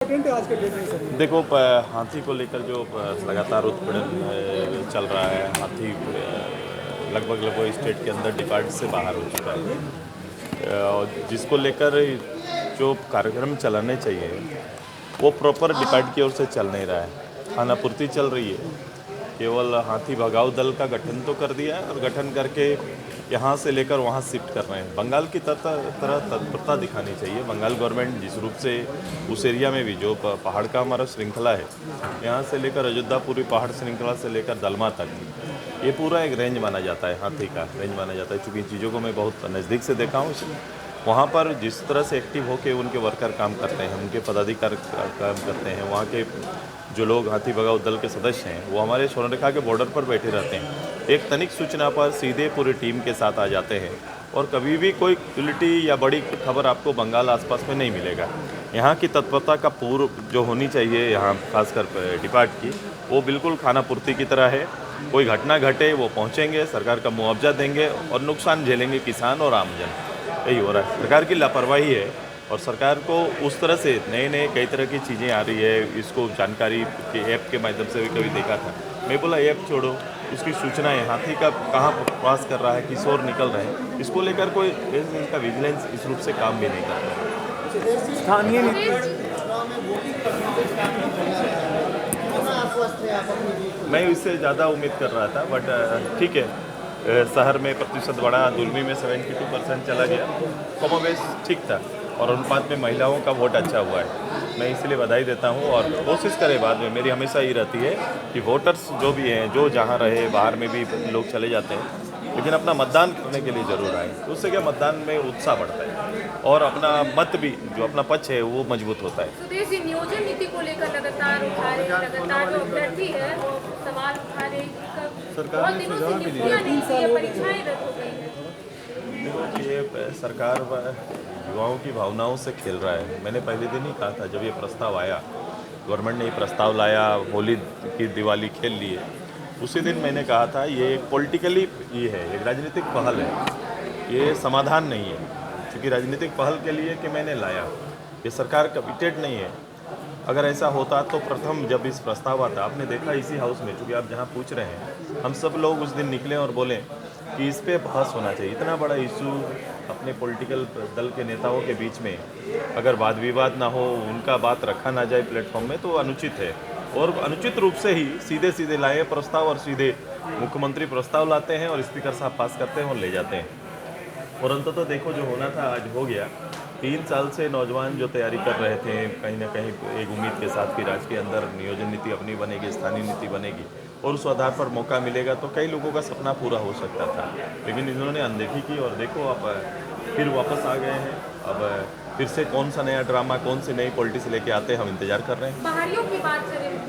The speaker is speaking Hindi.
आज के डेट में सर? देखो, हाथी को लेकर जो लगातार उत्पीड़न चल रहा है, हाथी लगभग लगभग स्टेट के अंदर डिपार्ट से बाहर हो चुका है। और जिसको लेकर जो कार्यक्रम चलाने चाहिए वो प्रॉपर डिपार्ट की ओर से चल नहीं रहा है। खानापूर्ति चल रही है, केवल हाथी भगाओ दल का गठन तो कर दिया है और गठन करके यहाँ से लेकर वहाँ शिफ्ट कर रहे हैं। बंगाल की तरह तत्परता दिखानी चाहिए। बंगाल गवर्नमेंट जिस रूप से उस एरिया में भी जो पहाड़ का हमारा श्रृंखला है, यहाँ से लेकर अयोध्या पूरी पहाड़ श्रृंखला से लेकर दलमा तक, ये पूरा एक रेंज माना जाता है, हाथी का रेंज माना जाता है। चूँकि चीज़ों को मैं बहुत नज़दीक से देखा हूँ, वहाँ पर जिस तरह से एक्टिव होकर उनके वर्कर काम करते हैं, उनके पदाधिकारी काम करते हैं, वहाँ के जो लोग हाथी भगाओ दल के सदस्य हैं वो हमारे स्वर्णरेखा के बॉर्डर पर बैठे रहते हैं। एक तनिक सूचना पर सीधे पूरी टीम के साथ आ जाते हैं और कभी भी कोई उल्टी या बड़ी खबर आपको बंगाल आसपास में नहीं मिलेगा। यहाँ की तत्परता का पूर्व जो होनी चाहिए यहाँ खासकर डिपार्ट की, वो बिल्कुल खानापूर्ति की तरह है। कोई घटना घटे वो पहुँचेंगे, सरकार का मुआवजा देंगे और नुकसान झेलेंगे किसान और आमजन। यही हो रहा है। सरकार की लापरवाही है और सरकार को उस तरह से नए कई तरह की चीज़ें आ रही है। इसको जानकारी के ऐप के माध्यम से भी कभी देखा था, मैं बोला ऐप छोड़ो, उसकी सूचनाएं हाथी का कहाँ प्रवास कर रहा है, किस ओर निकल रहे हैं, इसको लेकर कोई इनका विजिलेंस इस रूप से काम भी नहीं करता। स्थानीय मैं इससे ज़्यादा उम्मीद कर रहा था, बट ठीक है। शहर में प्रतिशत बढ़ा, दुर्मी में 72% चला गया, कमोबेश ठीक था और अनुपात में महिलाओं का वोट अच्छा हुआ है। मैं इसलिए बधाई देता हूं और कोशिश करें बाद में। मेरी हमेशा ये रहती है कि वोटर्स जो भी हैं, जो जहां रहे, बाहर में भी लोग चले जाते हैं, लेकिन अपना मतदान करने के लिए ज़रूर आए। तो उससे क्या मतदान में उत्साह बढ़ता है और अपना मत भी, जो अपना पक्ष है, वो मजबूत होता है। सुदेश जी, नियोजन नीति को लेकर लगातार जो अभ्यर्थी है वो सवाल उठा रहे हैं। बहुत दिनों से नियुक्तियां नहीं हुई है, परीक्षाएं रद्द हो गई हैं। देखो, ये सरकार युवाओं की भावनाओं से खेल रहा है। मैंने पहले दिन ही कहा था, जब ये प्रस्ताव आया, गवर्नमेंट ने ये प्रस्ताव लाया, होली की दिवाली खेल लिए, उसी दिन मैंने कहा था ये एक पॉलिटिकली ये है, एक राजनीतिक पहल है, ये समाधान नहीं है। क्योंकि राजनीतिक पहल के लिए कि मैंने लाया, ये सरकार कमिटेड नहीं है। अगर ऐसा होता तो प्रथम जब इस प्रस्ताव आता, आपने देखा इसी हाउस में, चूँकि आप जहाँ पूछ रहे हैं, हम सब लोग उस दिन निकले और बोले कि इस पे बहस होना चाहिए। इतना बड़ा इशू अपने पॉलिटिकल दल के नेताओं के बीच में अगर वाद विवाद ना हो, उनका बात रखा ना जाए प्लेटफॉर्म में, तो अनुचित है। और अनुचित रूप से ही सीधे सीधे लाए प्रस्ताव और सीधे मुख्यमंत्री प्रस्ताव लाते हैं और स्पीकर साहब पास करते हैं और ले जाते हैं। और अंततः तो देखो, जो होना था आज हो गया। 3 साल से नौजवान जो तैयारी कर रहे थे, कहीं ना कहीं एक उम्मीद के साथ कि राज्य के अंदर नियोजन नीति अपनी बनेगी, स्थानीय नीति बनेगी और उस आधार पर मौका मिलेगा, तो कई लोगों का सपना पूरा हो सकता था। लेकिन इन्होंने अनदेखी की और देखो अब फिर वापस आ गए हैं। अब फिर से कौन सा नया ड्रामा, कौन सी नई पॉलिटिक्स लेके आते हैं, हम इंतजार कर रहे हैं। बाहरियों की बात करें